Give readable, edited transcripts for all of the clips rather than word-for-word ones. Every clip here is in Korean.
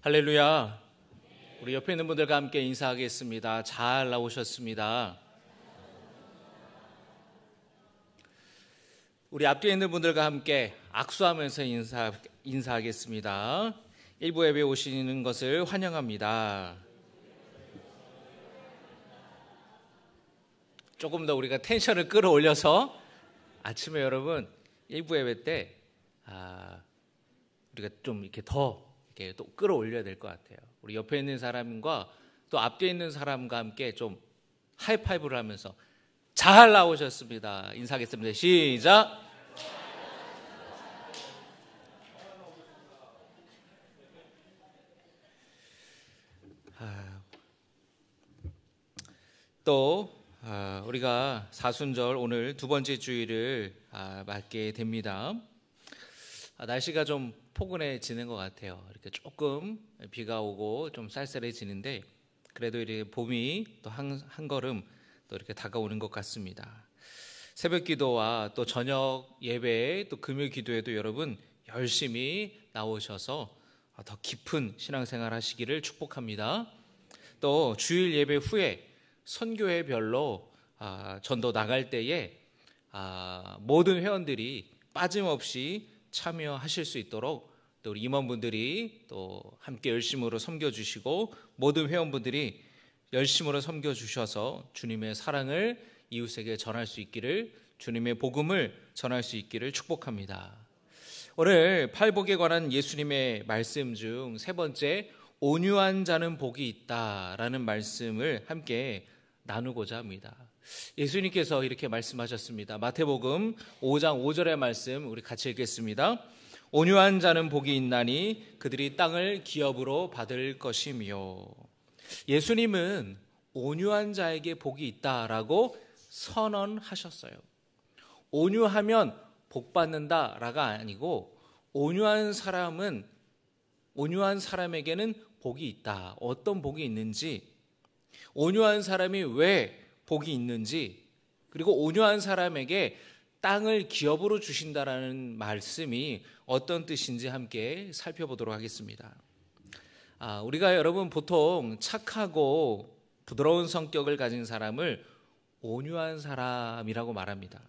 할렐루야. 우리 옆에 있는 분들과 함께 인사하겠습니다. 잘 나오셨습니다. 우리 앞뒤에 있는 분들과 함께 악수하면서 인사하겠습니다. 일부 예배 오시는 것을 환영합니다. 조금 더 우리가 텐션을 끌어올려서 아침에 여러분 일부 예배 때 우리가 좀 이렇게 더 이렇게 또 끌어올려야 될 것 같아요. 우리 옆에 있는 사람과 또 앞뒤에 있는 사람과 함께 좀 하이파이브를 하면서 잘 나오셨습니다. 인사하겠습니다. 시작. 또 우리가 사순절 오늘 두 번째 주일을 맞게 됩니다. 날씨가 좀 포근해지는 것 같아요. 이렇게 조금 비가 오고 좀 쌀쌀해지는데 그래도 이렇게 봄이 또 한 걸음 또 이렇게 다가오는 것 같습니다. 새벽 기도와 또 저녁 예배 또 금요 기도에도 여러분 열심히 나오셔서 더 깊은 신앙생활 하시기를 축복합니다. 또 주일 예배 후에 선교회별로 전도 나갈 때에 모든 회원들이 빠짐없이 참여하실 수 있도록 또 우리 임원분들이 또 함께 열심으로 섬겨주시고 모든 회원분들이 열심으로 섬겨주셔서 주님의 사랑을 이웃에게 전할 수 있기를, 주님의 복음을 전할 수 있기를 축복합니다. 오늘 팔복에 관한 예수님의 말씀 중 세 번째, 온유한 자는 복이 있다라는 말씀을 함께 나누고자 합니다. 예수님께서 이렇게 말씀하셨습니다. 마태복음 5장 5절의 말씀 우리 같이 읽겠습니다. 온유한 자는 복이 있나니 그들이 땅을 기업으로 받을 것이며. 예수님은 온유한 자에게 복이 있다라고 선언하셨어요. 온유하면 복 받는다라가 아니고 온유한 사람에게는 복이 있다. 어떤 복이 있는지, 온유한 사람이 왜 복이 있는지, 그리고 온유한 사람에게 땅을 기업으로 주신다라는 말씀이 어떤 뜻인지 함께 살펴보도록 하겠습니다. 우리가 여러분 보통 착하고 부드러운 성격을 가진 사람을 온유한 사람이라고 말합니다.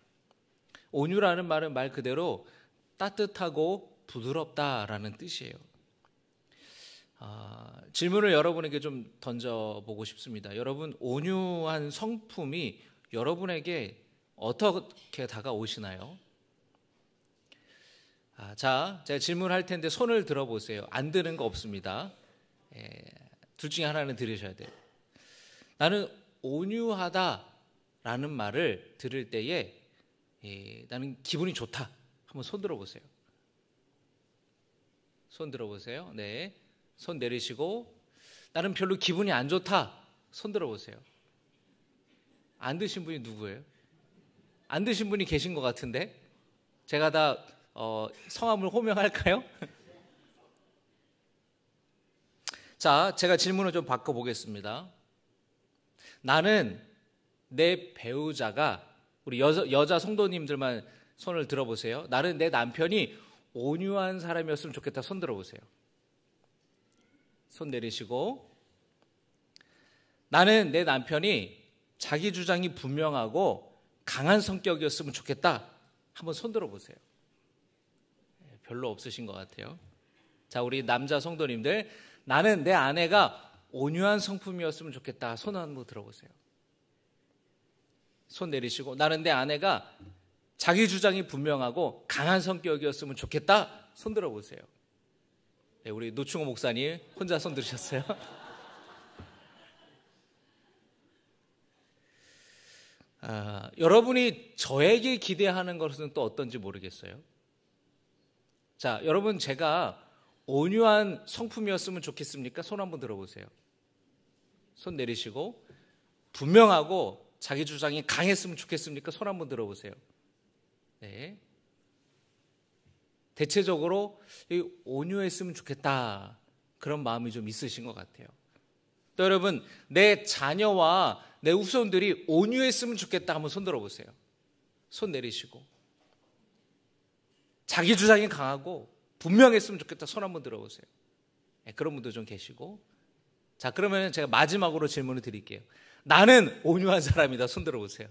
온유라는 말은 말 그대로 따뜻하고 부드럽다라는 뜻이에요. 질문을 여러분에게 좀 던져보고 싶습니다. 여러분, 온유한 성품이 여러분에게 어떻게 다가오시나요? 자, 제가 질문할 텐데 손을 들어보세요. 안 드는 거 없습니다. 둘 중에 하나는 들으셔야 돼요. 나는 온유하다라는 말을 들을 때에 나는 기분이 좋다. 한번 손 들어보세요. 손 들어보세요. 네. 손 내리시고 나는 별로 기분이 안 좋다. 손 들어보세요. 안 드신 분이 누구예요? 안 드신 분이 계신 것 같은데 제가 다 성함을 호명할까요? 자, 제가 질문을 좀 바꿔보겠습니다. 나는 내 배우자가, 우리 여자 성도님들만 손을 들어보세요. 나는 내 남편이 온유한 사람이었으면 좋겠다. 손 들어보세요. 손 내리시고 나는 내 남편이 자기 주장이 분명하고 강한 성격이었으면 좋겠다. 한번 손 들어보세요. 별로 없으신 것 같아요. 자, 우리 남자 성도님들, 나는 내 아내가 온유한 성품이었으면 좋겠다. 손 한번 들어보세요. 손 내리시고 나는 내 아내가 자기 주장이 분명하고 강한 성격이었으면 좋겠다. 손 들어보세요. 네, 우리 노충호 목사님 혼자 손 들으셨어요? 여러분이 저에게 기대하는 것은 또 어떤지 모르겠어요. 자, 여러분, 제가 온유한 성품이었으면 좋겠습니까? 손 한번 들어보세요. 손 내리시고 분명하고 자기 주장이 강했으면 좋겠습니까? 손 한번 들어보세요. 네. 대체적으로 온유했으면 좋겠다, 그런 마음이 좀 있으신 것 같아요. 또 여러분, 내 자녀와 내 후손들이 온유했으면 좋겠다 한번 손 들어보세요. 손 내리시고 자기 주장이 강하고 분명했으면 좋겠다 손 한번 들어보세요. 그런 분도 좀 계시고. 자, 그러면 제가 마지막으로 질문을 드릴게요. 나는 온유한 사람이다. 손 들어보세요.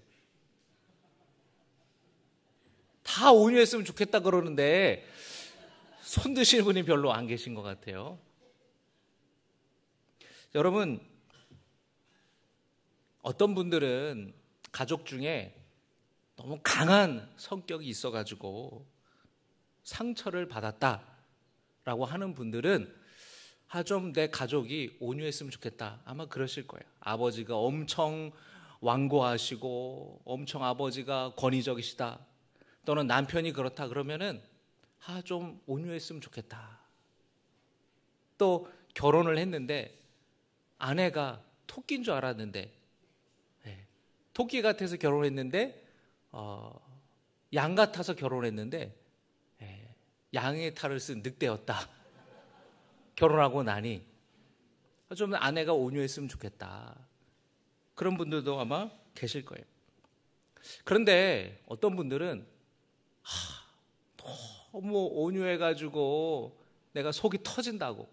다 온유했으면 좋겠다 그러는데 손 드시는 분이 별로 안 계신 것 같아요. 여러분, 어떤 분들은 가족 중에 너무 강한 성격이 있어가지고 상처를 받았다라고 하는 분들은 좀 내 가족이 온유했으면 좋겠다. 아마 그러실 거예요. 아버지가 엄청 완고하시고 엄청 아버지가 권위적이시다. 또는 남편이 그렇다 그러면은 좀 온유했으면 좋겠다. 또 결혼을 했는데 아내가 토끼인 줄 알았는데 토끼 같아서 결혼했는데 양 같아서 결혼했는데 양의 탈을 쓴 늑대였다. 결혼하고 나니 좀 아내가 온유했으면 좋겠다. 그런 분들도 아마 계실 거예요. 그런데 어떤 분들은 너무 온유해가지고 내가 속이 터진다고,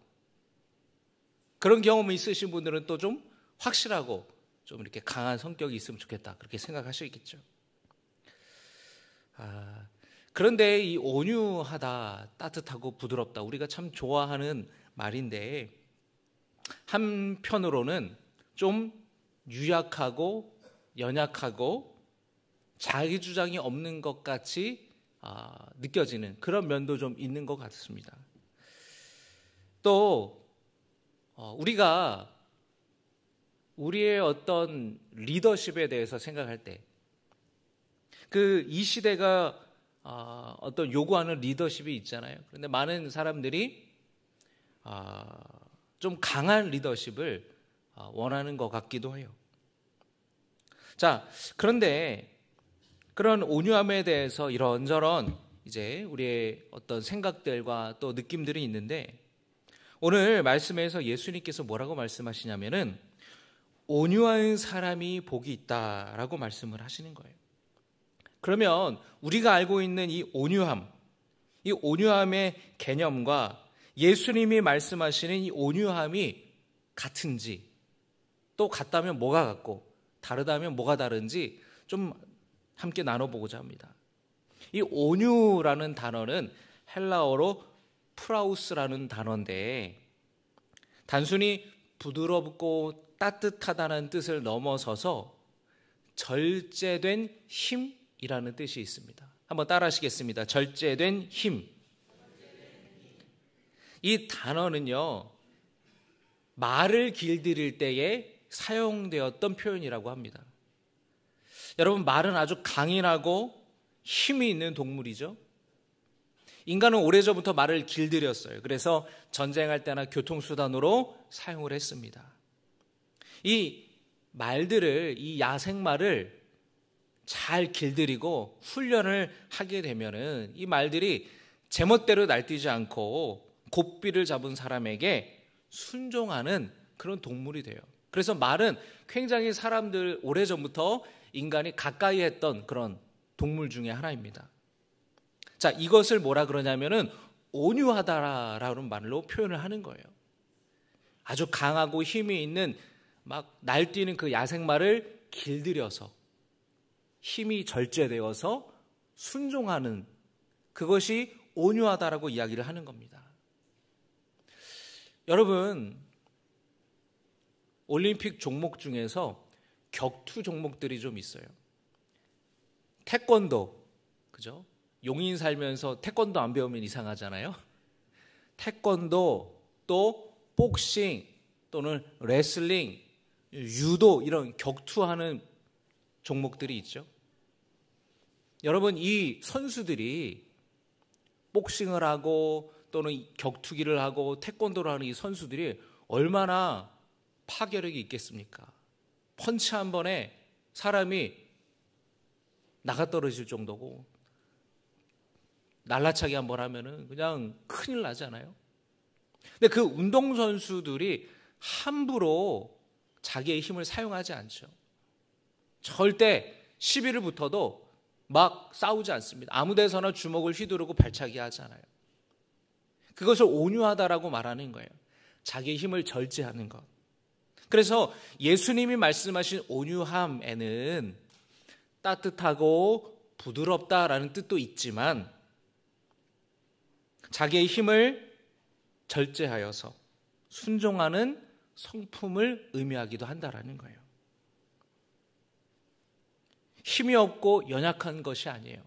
그런 경험이 있으신 분들은 또 좀 확실하고 좀 이렇게 강한 성격이 있으면 좋겠다, 그렇게 생각하시겠죠. 그런데 이 온유하다, 따뜻하고 부드럽다, 우리가 참 좋아하는 말인데 한편으로는 좀 유약하고 연약하고 자기 주장이 없는 것 같이 느껴지는 그런 면도 좀 있는 것 같습니다. 또 우리가 우리의 어떤 리더십에 대해서 생각할 때 이 시대가 어떤 요구하는 리더십이 있잖아요. 그런데 많은 사람들이 좀 강한 리더십을 원하는 것 같기도 해요. 자, 그런데 그런 온유함에 대해서 이런저런 이제 우리의 어떤 생각들과 또 느낌들이 있는데, 오늘 말씀에서 예수님께서 뭐라고 말씀하시냐면은 온유한 사람이 복이 있다라고 말씀을 하시는 거예요. 그러면 우리가 알고 있는 이 온유함의 개념과 예수님이 말씀하시는 이 온유함이 같은지, 또 같다면 뭐가 같고 다르다면 뭐가 다른지 좀 함께 나눠보고자 합니다. 이 온유라는 단어는 헬라어로 프라우스라는 단어인데, 단순히 부드럽고 따뜻하다는 뜻을 넘어서서 절제된 힘이라는 뜻이 있습니다. 한번 따라 하시겠습니다. 절제된 힘. 이 단어는요, 말을 길들일 때에 사용되었던 표현이라고 합니다. 여러분, 말은 아주 강인하고 힘이 있는 동물이죠. 인간은 오래전부터 말을 길들였어요. 그래서 전쟁할 때나 교통수단으로 사용을 했습니다. 이 말들을, 이 야생말을 잘 길들이고 훈련을 하게 되면은 이 말들이 제멋대로 날뛰지 않고 고삐를 잡은 사람에게 순종하는 그런 동물이 돼요. 그래서 말은 굉장히 사람들 오래전부터 인간이 가까이 했던 그런 동물 중에 하나입니다. 자, 이것을 뭐라 그러냐면은 온유하다라는 말로 표현을 하는 거예요. 아주 강하고 힘이 있는 막 날뛰는 그 야생말을 길들여서 힘이 절제되어서 순종하는, 그것이 온유하다라고 이야기를 하는 겁니다. 여러분, 올림픽 종목 중에서 격투 종목들이 좀 있어요. 태권도, 그죠? 용인 살면서 태권도 안 배우면 이상하잖아요. 태권도, 또 복싱, 또는 레슬링, 유도, 이런 격투하는 종목들이 있죠. 여러분, 이 선수들이 복싱을 하고 또는 격투기를 하고 태권도를 하는 이 선수들이 얼마나 파괴력이 있겠습니까? 펀치 한 번에 사람이 나가 떨어질 정도고, 날라차기 한 번 하면은 그냥 큰일 나잖아요. 근데 그 운동선수들이 함부로 자기의 힘을 사용하지 않죠. 절대 시비를 붙어도 막 싸우지 않습니다. 아무 데서나 주먹을 휘두르고 발차기 하잖아요. 그것을 온유하다라고 말하는 거예요. 자기의 힘을 절제하는 것. 그래서 예수님이 말씀하신 온유함에는 따뜻하고 부드럽다라는 뜻도 있지만 자기의 힘을 절제하여서 순종하는 성품을 의미하기도 한다라는 거예요. 힘이 없고 연약한 것이 아니에요.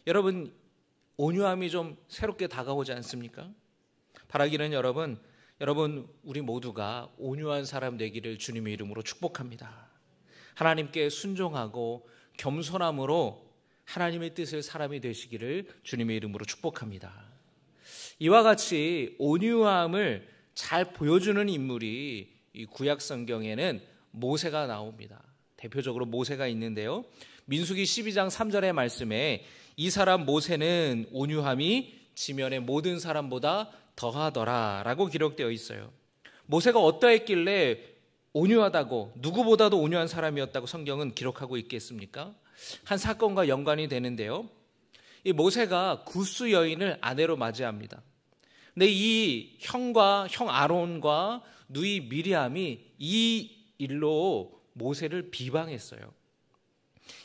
여러분, 온유함이 좀 새롭게 다가오지 않습니까? 바라기는 여러분 우리 모두가 온유한 사람 되기를 주님의 이름으로 축복합니다. 하나님께 순종하고 겸손함으로 하나님의 뜻을 사람이 되시기를 주님의 이름으로 축복합니다. 이와 같이 온유함을 잘 보여주는 인물이 이 구약 성경에는 모세가 나옵니다. 대표적으로 모세가 있는데요. 민수기 12장 3절의 말씀에 이 사람 모세는 온유함이 지면의 모든 사람보다 더하더라 라고 기록되어 있어요. 모세가 어떠했길래 온유하다고, 누구보다도 온유한 사람이었다고 성경은 기록하고 있겠습니까? 한 사건과 연관이 되는데요. 이 모세가 구스 여인을 아내로 맞이합니다. 근데 이 형 아론과 누이 미리암이 이 일로 모세를 비방했어요.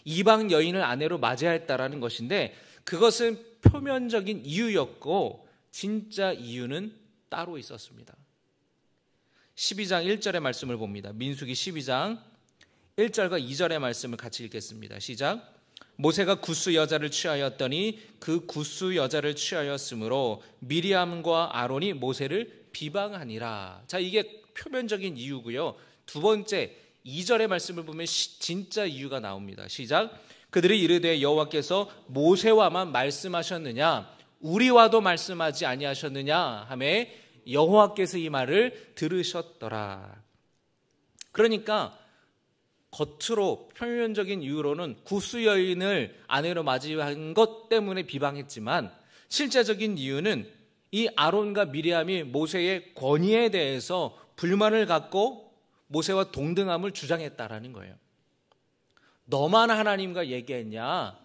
이방 여인을 아내로 맞이했다라는 것인데 그것은 표면적인 이유였고 진짜 이유는 따로 있었습니다. 12장 1절의 말씀을 봅니다. 민수기 12장 1절과 2절의 말씀을 같이 읽겠습니다. 시작. 모세가 구스 여자를 취하였더니 그 구스 여자를 취하였으므로 미리암과 아론이 모세를 비방하니라. 자, 이게 표면적인 이유고요. 두 번째 2절의 말씀을 보면 진짜 이유가 나옵니다. 시작. 그들이 이르되 여호와께서 모세와만 말씀하셨느냐 우리와도 말씀하지 아니하셨느냐 하매 여호와께서 이 말을 들으셨더라. 그러니까 겉으로 표면적인 이유로는 구스 여인을 아내로 맞이한 것 때문에 비방했지만 실제적인 이유는 이 아론과 미리암이 모세의 권위에 대해서 불만을 갖고 모세와 동등함을 주장했다라는 거예요. 너만 하나님과 얘기했냐?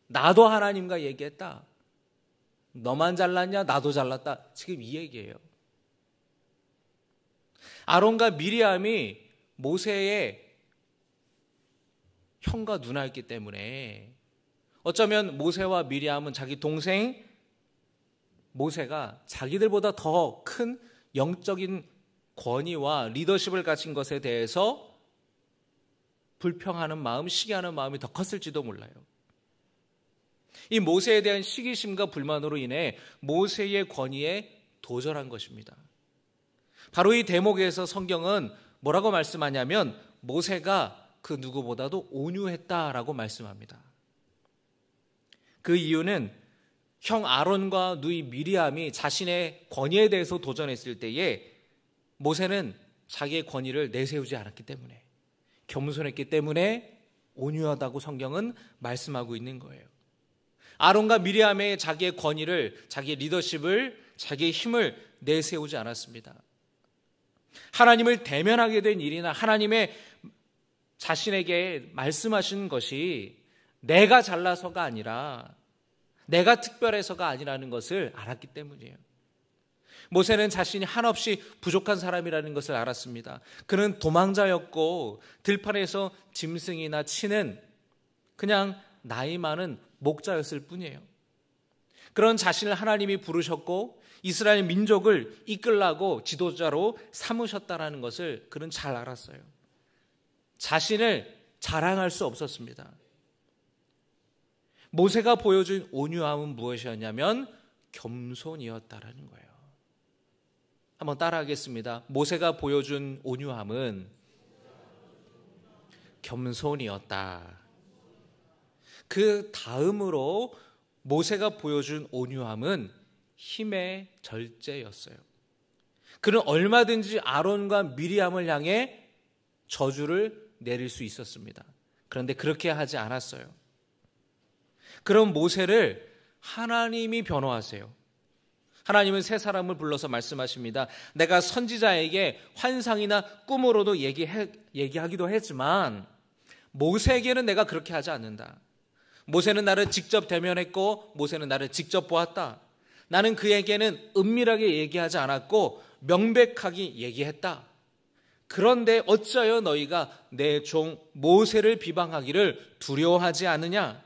나도 하나님과 얘기했다. 너만 잘났냐? 나도 잘났다. 지금 이 얘기예요. 아론과 미리암이 모세의 형과 누나였기 때문에 어쩌면 모세와 미리암은 자기 동생 모세가 자기들보다 더 큰 영적인 권위와 리더십을 가진 것에 대해서 불평하는 마음, 시기하는 마음이 더 컸을지도 몰라요. 이 모세에 대한 시기심과 불만으로 인해 모세의 권위에 도전한 것입니다. 바로 이 대목에서 성경은 뭐라고 말씀하냐면 모세가 그 누구보다도 온유했다라고 말씀합니다. 그 이유는 형 아론과 누이 미리암이 자신의 권위에 대해서 도전했을 때에 모세는 자기의 권위를 내세우지 않았기 때문에, 겸손했기 때문에 온유하다고 성경은 말씀하고 있는 거예요. 아론과 미리암의 자기의 권위를, 자기의 리더십을, 자기의 힘을 내세우지 않았습니다. 하나님을 대면하게 된 일이나 하나님의 자신에게 말씀하신 것이 내가 잘나서가 아니라 내가 특별해서가 아니라는 것을 알았기 때문이에요. 모세는 자신이 한없이 부족한 사람이라는 것을 알았습니다. 그는 도망자였고 들판에서 짐승이나 치는 그냥 나이 많은 목자였을 뿐이에요. 그런 자신을 하나님이 부르셨고 이스라엘 민족을 이끌라고 지도자로 삼으셨다는 것을 그는 잘 알았어요. 자신을 자랑할 수 없었습니다. 모세가 보여준 온유함은 무엇이었냐면 겸손이었다라는 거예요. 한번 따라하겠습니다. 모세가 보여준 온유함은 겸손이었다. 그 다음으로 모세가 보여준 온유함은 힘의 절제였어요. 그는 얼마든지 아론과 미리암을 향해 저주를 내릴 수 있었습니다. 그런데 그렇게 하지 않았어요. 그럼 모세를 하나님이 변호하세요. 하나님은 세 사람을 불러서 말씀하십니다. 내가 선지자에게 환상이나 꿈으로도 얘기하기도 했지만 모세에게는 내가 그렇게 하지 않는다. 모세는 나를 직접 대면했고 모세는 나를 직접 보았다. 나는 그에게는 은밀하게 얘기하지 않았고 명백하게 얘기했다. 그런데 어찌하여 너희가 내 종 모세를 비방하기를 두려워하지 않느냐?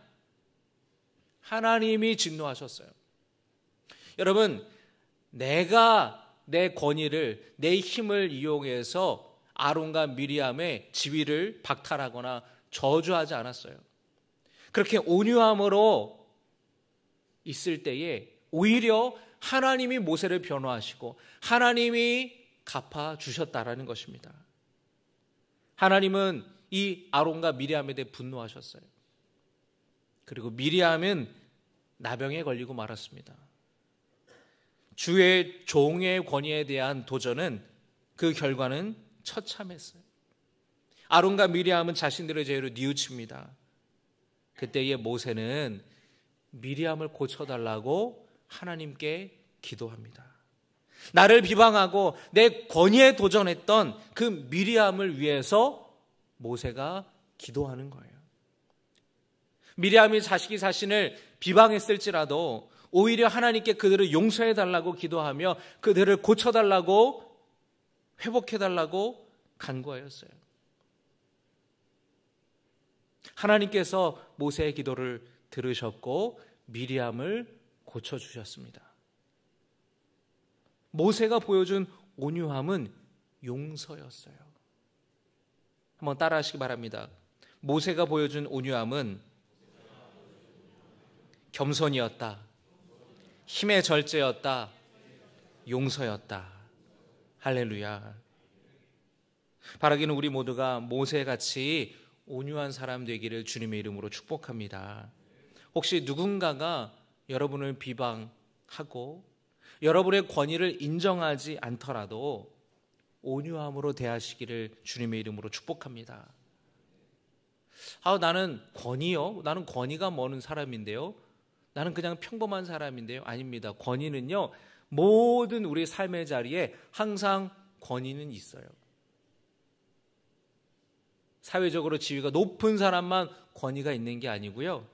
하나님이 진노하셨어요. 여러분, 내가 내 권위를, 내 힘을 이용해서 아론과 미리암의 지위를 박탈하거나 저주하지 않았어요. 그렇게 온유함으로 있을 때에 오히려 하나님이 모세를 변호하시고 하나님이 갚아주셨다라는 것입니다. 하나님은 이 아론과 미리암에 대해 분노하셨어요. 그리고 미리암은 나병에 걸리고 말았습니다. 주의 종의 권위에 대한 도전은 그 결과는 처참했어요. 아론과 미리암은 자신들의 죄로 뉘우칩니다. 그때의 모세는 미리암을 고쳐달라고 하나님께 기도합니다. 나를 비방하고 내 권위에 도전했던 그 미리암을 위해서 모세가 기도하는 거예요. 미리암이 자신을 비방했을지라도 오히려 하나님께 그들을 용서해달라고 기도하며 그들을 고쳐달라고 회복해달라고 간구하였어요. 하나님께서 모세의 기도를 들으셨고 미리암을 고쳐주셨습니다. 모세가 보여준 온유함은 용서였어요. 한번 따라하시기 바랍니다. 모세가 보여준 온유함은 겸손이었다. 힘의 절제였다. 용서였다. 할렐루야. 바라기는 우리 모두가 모세같이 온유한 사람 되기를 주님의 이름으로 축복합니다. 혹시 누군가가 여러분을 비방하고 여러분의 권위를 인정하지 않더라도 온유함으로 대하시기를 주님의 이름으로 축복합니다. 나는 권위요? 나는 권위가 뭐는 사람인데요? 나는 그냥 평범한 사람인데요? 아닙니다. 권위는요, 모든 우리 삶의 자리에 항상 권위는 있어요. 사회적으로 지위가 높은 사람만 권위가 있는 게 아니고요.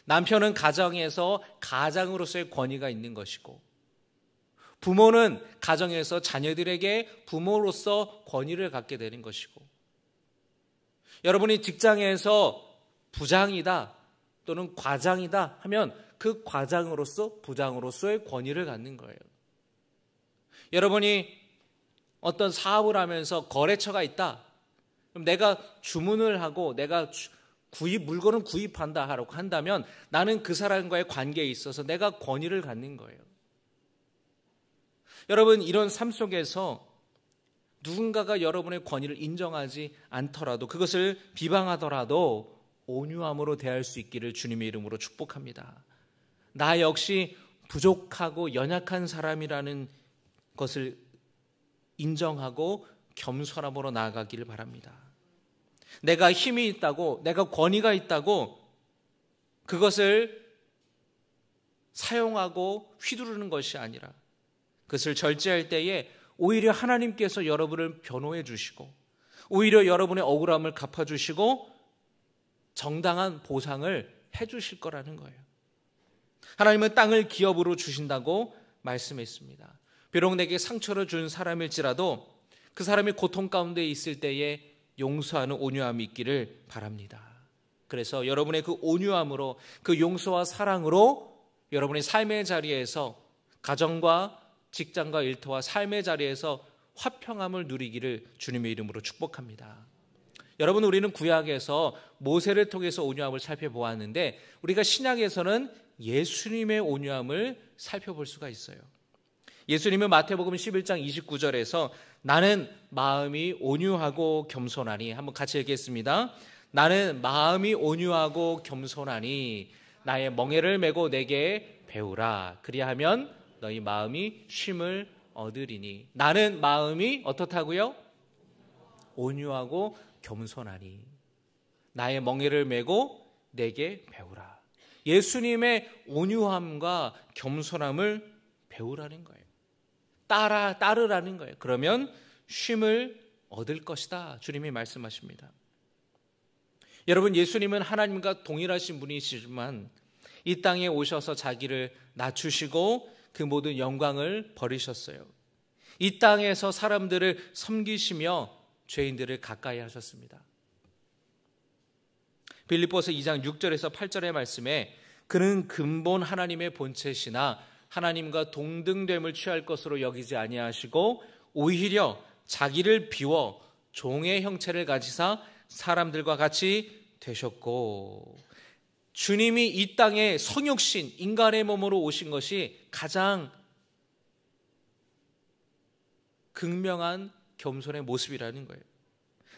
남편은 가정에서 가장으로서의 권위가 있는 것이고, 부모는 가정에서 자녀들에게 부모로서 권위를 갖게 되는 것이고, 여러분이 직장에서 부장이다 또는 과장이다 하면 그 과장으로서 부장으로서의 권위를 갖는 거예요. 여러분이 어떤 사업을 하면서 거래처가 있다. 그럼 내가 주문을 하고 내가 물건을 구입한다 하라고 한다면 나는 그 사람과의 관계에 있어서 내가 권위를 갖는 거예요. 여러분, 이런 삶 속에서 누군가가 여러분의 권위를 인정하지 않더라도, 그것을 비방하더라도 온유함으로 대할 수 있기를 주님의 이름으로 축복합니다. 나 역시 부족하고 연약한 사람이라는 것을 인정하고 겸손함으로 나아가기를 바랍니다. 내가 힘이 있다고, 내가 권위가 있다고 그것을 사용하고 휘두르는 것이 아니라 그것을 절제할 때에 오히려 하나님께서 여러분을 변호해 주시고 오히려 여러분의 억울함을 갚아주시고 정당한 보상을 해 주실 거라는 거예요. 하나님은 땅을 기업으로 주신다고 말씀했습니다. 비록 내게 상처를 준 사람일지라도 그 사람이 고통 가운데 있을 때에 용서하는 온유함이 있기를 바랍니다. 그래서 여러분의 그 온유함으로, 그 용서와 사랑으로 여러분의 삶의 자리에서, 가정과 직장과 일터와 삶의 자리에서 화평함을 누리기를 주님의 이름으로 축복합니다. 여러분, 우리는 구약에서 모세를 통해서 온유함을 살펴보았는데 우리가 신약에서는 예수님의 온유함을 살펴볼 수가 있어요. 예수님은 마태복음 11장 29절에서 나는 마음이 온유하고 겸손하니, 한번 같이 읽겠습니다. 나는 마음이 온유하고 겸손하니 나의 멍에를 메고 내게 배우라. 그리하면 너희 마음이 쉼을 얻으리니. 나는 마음이 어떻다고요? 온유하고 겸손하니 나의 멍에를 메고 내게 배우라. 예수님의 온유함과 겸손함을 배우라는 거예요. 따르라는 거예요. 그러면 쉼을 얻을 것이다. 주님이 말씀하십니다. 여러분, 예수님은 하나님과 동일하신 분이시지만 이 땅에 오셔서 자기를 낮추시고 그 모든 영광을 버리셨어요. 이 땅에서 사람들을 섬기시며 죄인들을 가까이 하셨습니다. 빌립보서 2장 6절에서 8절의 말씀에 그는 근본 하나님의 본체시나 하나님과 동등됨을 취할 것으로 여기지 아니하시고 오히려 자기를 비워 종의 형체를 가지사 사람들과 같이 되셨고, 주님이 이 땅에 성육신 인간의 몸으로 오신 것이 가장 극명한 겸손의 모습이라는 거예요.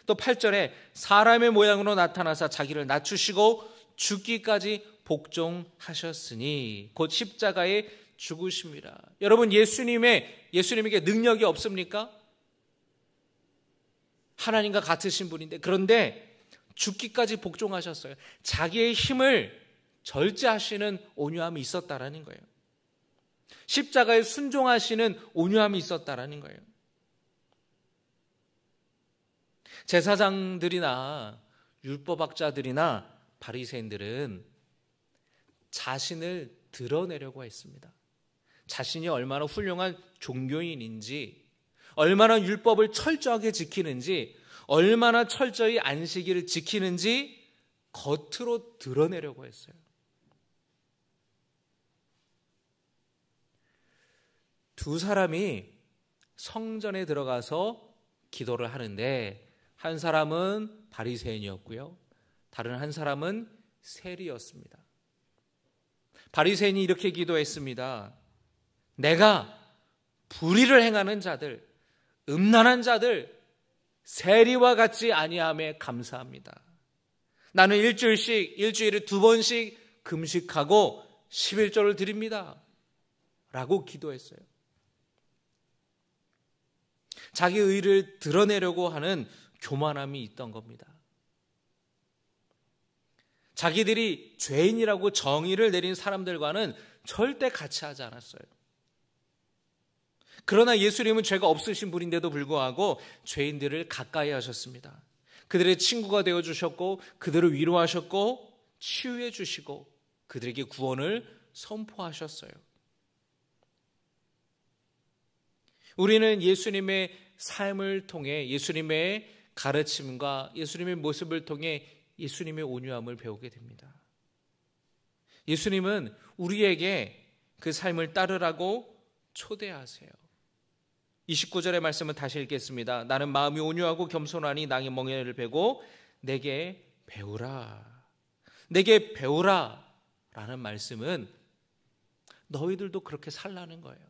또 8절에 사람의 모양으로 나타나사 자기를 낮추시고 죽기까지 복종하셨으니 곧 십자가에 죽으십니다. 여러분, 예수님에게 능력이 없습니까? 하나님과 같으신 분인데, 그런데 죽기까지 복종하셨어요. 자기의 힘을 절제하시는 온유함이 있었다라는 거예요. 십자가에 순종하시는 온유함이 있었다라는 거예요. 제사장들이나 율법학자들이나 바리새인들은 자신을 드러내려고 했습니다. 자신이 얼마나 훌륭한 종교인인지, 얼마나 율법을 철저하게 지키는지, 얼마나 철저히 안식일을 지키는지 겉으로 드러내려고 했어요. 두 사람이 성전에 들어가서 기도를 하는데, 한 사람은 바리새인이었고요, 다른 한 사람은 세리였습니다. 바리새인이 이렇게 기도했습니다. 내가 불의를 행하는 자들, 음란한 자들, 세리와 같지 아니함에 감사합니다. 나는 일주일에 2번씩 금식하고 11조를 드립니다. 라고 기도했어요. 자기 의를 드러내려고 하는 교만함이 있던 겁니다. 자기들이 죄인이라고 정의를 내린 사람들과는 절대 같이 하지 않았어요. 그러나 예수님은 죄가 없으신 분인데도 불구하고 죄인들을 가까이 하셨습니다. 그들의 친구가 되어주셨고, 그들을 위로하셨고, 치유해 주시고, 그들에게 구원을 선포하셨어요. 우리는 예수님의 삶을 통해, 예수님의 가르침과 예수님의 모습을 통해 예수님의 온유함을 배우게 됩니다. 예수님은 우리에게 그 삶을 따르라고 초대하세요. 29절의 말씀을 다시 읽겠습니다. 나는 마음이 온유하고 겸손하니 낭의 멍에를 베고 내게 배우라. 내게 배우라 라는 말씀은 너희들도 그렇게 살라는 거예요.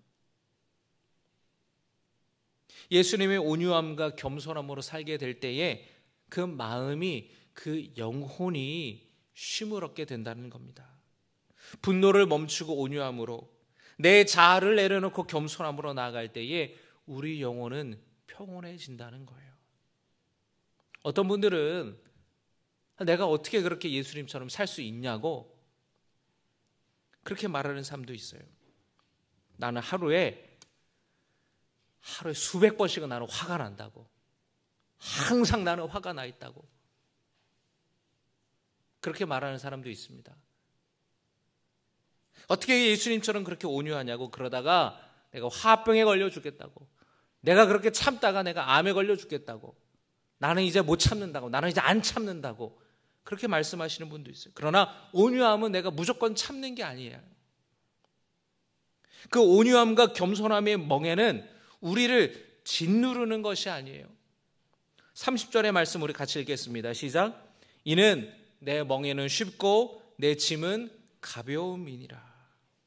예수님의 온유함과 겸손함으로 살게 될 때에 그 마음이, 그 영혼이 쉼을 얻게 된다는 겁니다. 분노를 멈추고 온유함으로, 내 자아를 내려놓고 겸손함으로 나아갈 때에 우리 영혼은 평온해진다는 거예요. 어떤 분들은 내가 어떻게 그렇게 예수님처럼 살 수 있냐고 그렇게 말하는 사람도 있어요. 나는 하루에 수백 번씩은 나는 화가 난다고, 항상 나는 화가 나 있다고 그렇게 말하는 사람도 있습니다. 어떻게 예수님처럼 그렇게 온유하냐고, 그러다가 내가 화병에 걸려 죽겠다고, 내가 그렇게 참다가 내가 암에 걸려 죽겠다고, 나는 이제 못 참는다고, 나는 이제 안 참는다고 그렇게 말씀하시는 분도 있어요. 그러나 온유함은 내가 무조건 참는 게 아니에요. 그 온유함과 겸손함의 멍에는 우리를 짓누르는 것이 아니에요. 30절의 말씀 우리 같이 읽겠습니다. 시작. 이는 내 멍에는 쉽고 내 짐은 가벼움이니라.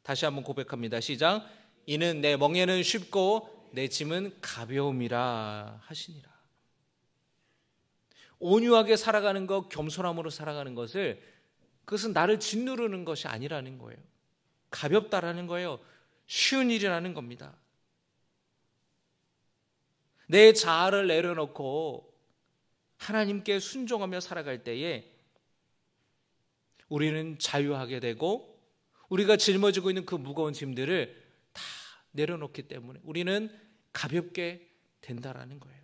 다시 한번 고백합니다. 시작. 이는 내 멍에는 쉽고 내 짐은 가벼움이라 하시니라. 온유하게 살아가는 것, 겸손함으로 살아가는 것을, 그것은 나를 짓누르는 것이 아니라는 거예요. 가볍다라는 거예요. 쉬운 일이라는 겁니다. 내 자아를 내려놓고 하나님께 순종하며 살아갈 때에 우리는 자유하게 되고, 우리가 짊어지고 있는 그 무거운 짐들을 다 내려놓기 때문에 우리는 가볍게 된다라는 거예요.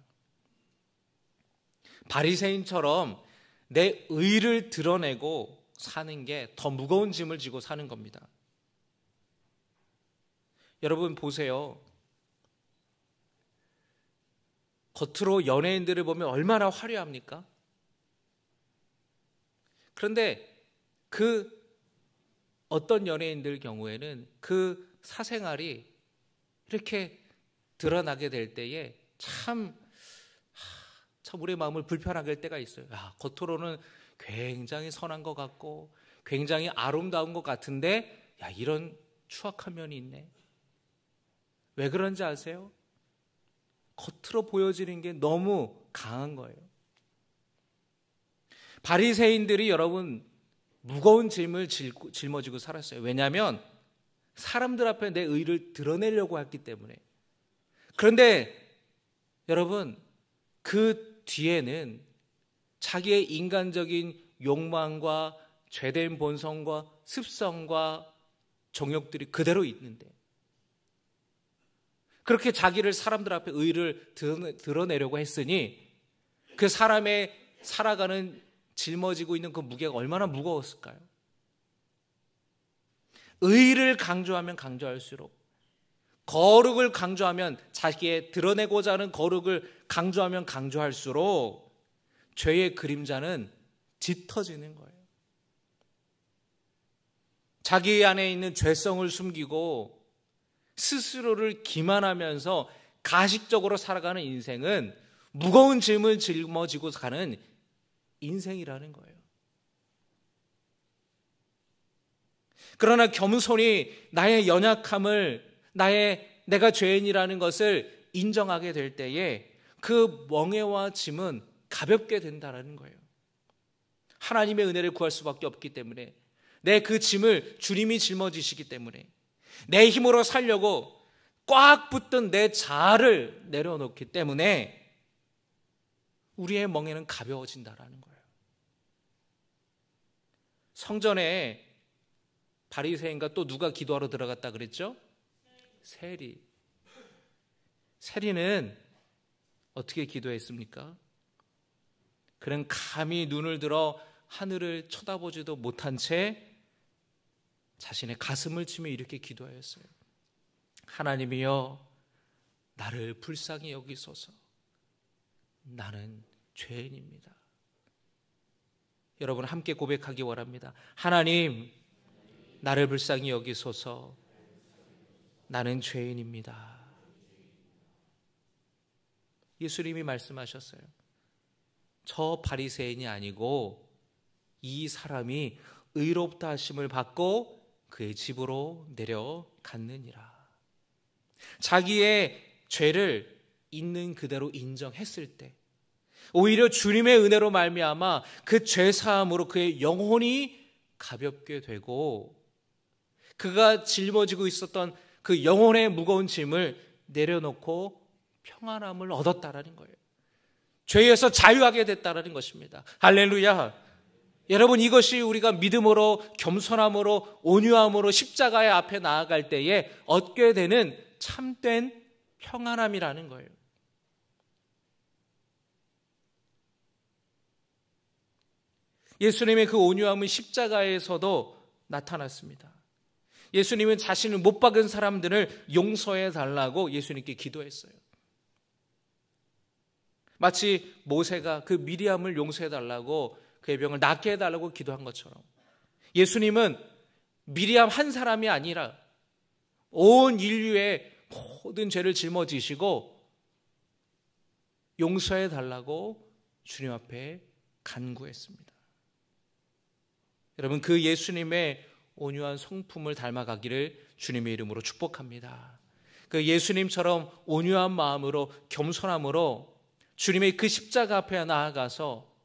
바리새인처럼 내 의를 드러내고 사는 게 더 무거운 짐을 지고 사는 겁니다. 여러분 보세요. 겉으로 연예인들을 보면 얼마나 화려합니까? 그런데 그 어떤 연예인들 경우에는 그 사생활이 이렇게 드러나게 될 때에 참 우리의 마음을 불편하게 할 때가 있어요. 겉으로는 굉장히 선한 것 같고 굉장히 아름다운 것 같은데 이런 추악한 면이 있네. 왜 그런지 아세요? 겉으로 보여지는 게 너무 강한 거예요. 바리새인들이 여러분 무거운 짐을 짊어지고 살았어요. 왜냐하면 사람들 앞에 내 의를 드러내려고 했기 때문에. 그런데 여러분 그 뒤에는 자기의 인간적인 욕망과 죄된 본성과 습성과 정욕들이 그대로 있는데, 그렇게 자기를 사람들 앞에 의를 드러내려고 했으니 그 사람의 살아가는 짊어지고 있는 그 무게가 얼마나 무거웠을까요? 의를 강조하면 강조할수록, 거룩을 강조하면, 자기의 드러내고자 하는 거룩을 강조하면 강조할수록 죄의 그림자는 짙어지는 거예요. 자기 안에 있는 죄성을 숨기고 스스로를 기만하면서 가식적으로 살아가는 인생은 무거운 짐을 짊어지고 가는 인생이라는 거예요. 그러나 겸손히 나의 연약함을, 내가 죄인이라는 것을 인정하게 될 때에 그 멍에와 짐은 가볍게 된다는 거예요. 하나님의 은혜를 구할 수밖에 없기 때문에, 내 그 짐을 주님이 짊어지시기 때문에, 내 힘으로 살려고 꽉 붙든 내 자아를 내려놓기 때문에 우리의 멍에는 가벼워진다라는 거예요. 성전에 바리새인과 또 누가 기도하러 들어갔다 그랬죠? 세리. 세리는 어떻게 기도했습니까? 그는 감히 눈을 들어 하늘을 쳐다보지도 못한 채 자신의 가슴을 치며 이렇게 기도하였어요. 하나님이여, 나를 불쌍히 여기소서. 나는 죄인입니다. 여러분 함께 고백하기 원합니다. 하나님, 나를 불쌍히 여기소서. 나는 죄인입니다. 예수님이 말씀하셨어요. 저 바리새인이 아니고 이 사람이 의롭다 하심을 받고 그의 집으로 내려갔느니라. 자기의 죄를 있는 그대로 인정했을 때 오히려 주님의 은혜로 말미암아 그 죄 사함으로 그의 영혼이 가볍게 되고, 그가 짊어지고 있었던 그 영혼의 무거운 짐을 내려놓고 평안함을 얻었다라는 거예요. 죄에서 자유하게 됐다라는 것입니다. 할렐루야. 여러분, 이것이 우리가 믿음으로, 겸손함으로, 온유함으로 십자가의 앞에 나아갈 때에 얻게 되는 참된 평안함이라는 거예요. 예수님의 그 온유함은 십자가에서도 나타났습니다. 예수님은 자신을 못 박은 사람들을 용서해 달라고 예수님께 기도했어요. 마치 모세가 그 미리암을 용서해 달라고 그의 병을 낫게 해달라고 기도한 것처럼, 예수님은 미리암 한 사람이 아니라 온 인류의 모든 죄를 짊어지시고 용서해 달라고 주님 앞에 간구했습니다. 여러분, 그 예수님의 온유한 성품을 닮아가기를 주님의 이름으로 축복합니다. 그 예수님처럼 온유한 마음으로, 겸손함으로 주님의 그 십자가 앞에 나아가서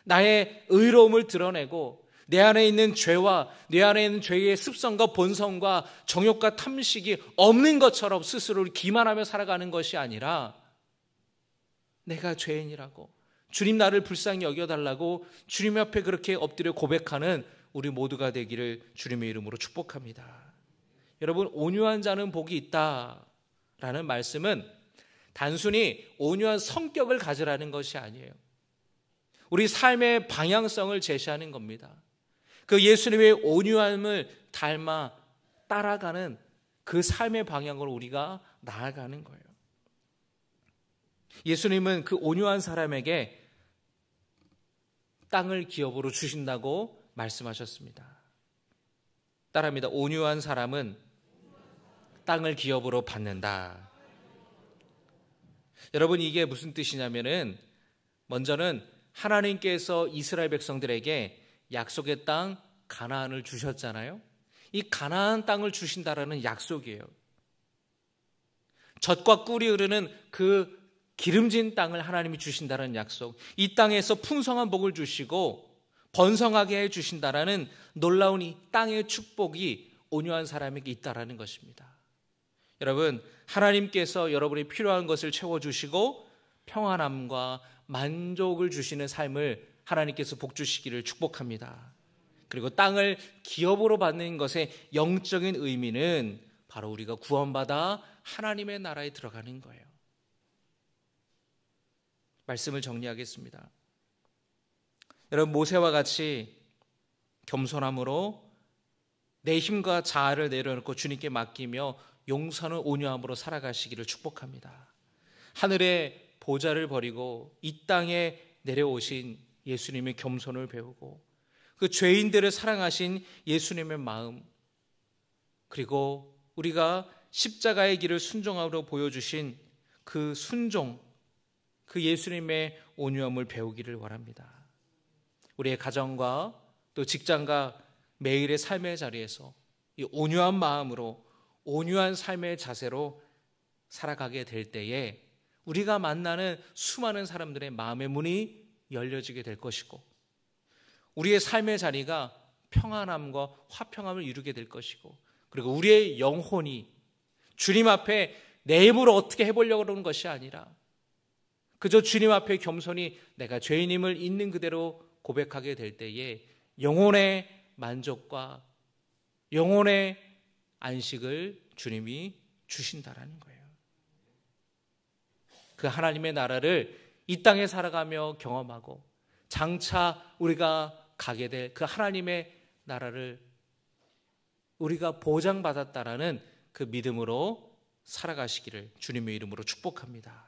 나의 의로움을 드러내고 내 안에 있는 죄와 내 안에 있는 죄의 습성과 본성과 정욕과 탐식이 없는 것처럼 스스로를 기만하며 살아가는 것이 아니라, 내가 죄인이라고, 주님 나를 불쌍히 여겨달라고 주님 앞에 그렇게 엎드려 고백하는 우리 모두가 되기를 주님의 이름으로 축복합니다. 여러분, 온유한 자는 복이 있다라는 말씀은 단순히 온유한 성격을 가지라는 것이 아니에요. 우리 삶의 방향성을 제시하는 겁니다. 그 예수님의 온유함을 닮아 따라가는 그 삶의 방향으로 우리가 나아가는 거예요. 예수님은 그 온유한 사람에게 땅을 기업으로 주신다고 말씀하셨습니다. 따라합니다. 온유한 사람은 땅을 기업으로 받는다. 여러분, 이게 무슨 뜻이냐면은, 먼저는 하나님께서 이스라엘 백성들에게 약속의 땅 가나안을 주셨잖아요. 이 가나안 땅을 주신다라는 약속이에요. 젖과 꿀이 흐르는 그 기름진 땅을 하나님이 주신다는 약속, 이 땅에서 풍성한 복을 주시고 번성하게 해주신다라는 놀라운 이 땅의 축복이 온유한 사람에게 있다라는 것입니다. 여러분, 하나님께서 여러분이 필요한 것을 채워주시고 평안함과 만족을 주시는 삶을 하나님께서 복 주시기를 축복합니다. 그리고 땅을 기업으로 받는 것의 영적인 의미는 바로 우리가 구원받아 하나님의 나라에 들어가는 거예요. 말씀을 정리하겠습니다. 여러분, 모세와 같이 겸손함으로 내 힘과 자아를 내려놓고 주님께 맡기며 용서는 온유함으로 살아가시기를 축복합니다. 하늘의 보좌를 버리고 이 땅에 내려오신 예수님의 겸손을 배우고 그 죄인들을 사랑하신 예수님의 마음, 그리고 우리가 십자가의 길을 순종함으로 보여주신 그 순종, 그 예수님의 온유함을 배우기를 원합니다. 우리의 가정과 또 직장과 매일의 삶의 자리에서 이 온유한 마음으로, 온유한 삶의 자세로 살아가게 될 때에 우리가 만나는 수많은 사람들의 마음의 문이 열려지게 될 것이고, 우리의 삶의 자리가 평안함과 화평함을 이루게 될 것이고, 그리고 우리의 영혼이 주님 앞에 내 힘으로 어떻게 해보려고 하는 것이 아니라 그저 주님 앞에 겸손히 내가 죄인임을 있는 그대로 고백하게 될 때에 영혼의 만족과 영혼의 안식을 주님이 주신다라는 거예요. 그 하나님의 나라를 이 땅에 살아가며 경험하고 장차 우리가 가게 될 그 하나님의 나라를 우리가 보장받았다라는 그 믿음으로 살아가시기를 주님의 이름으로 축복합니다.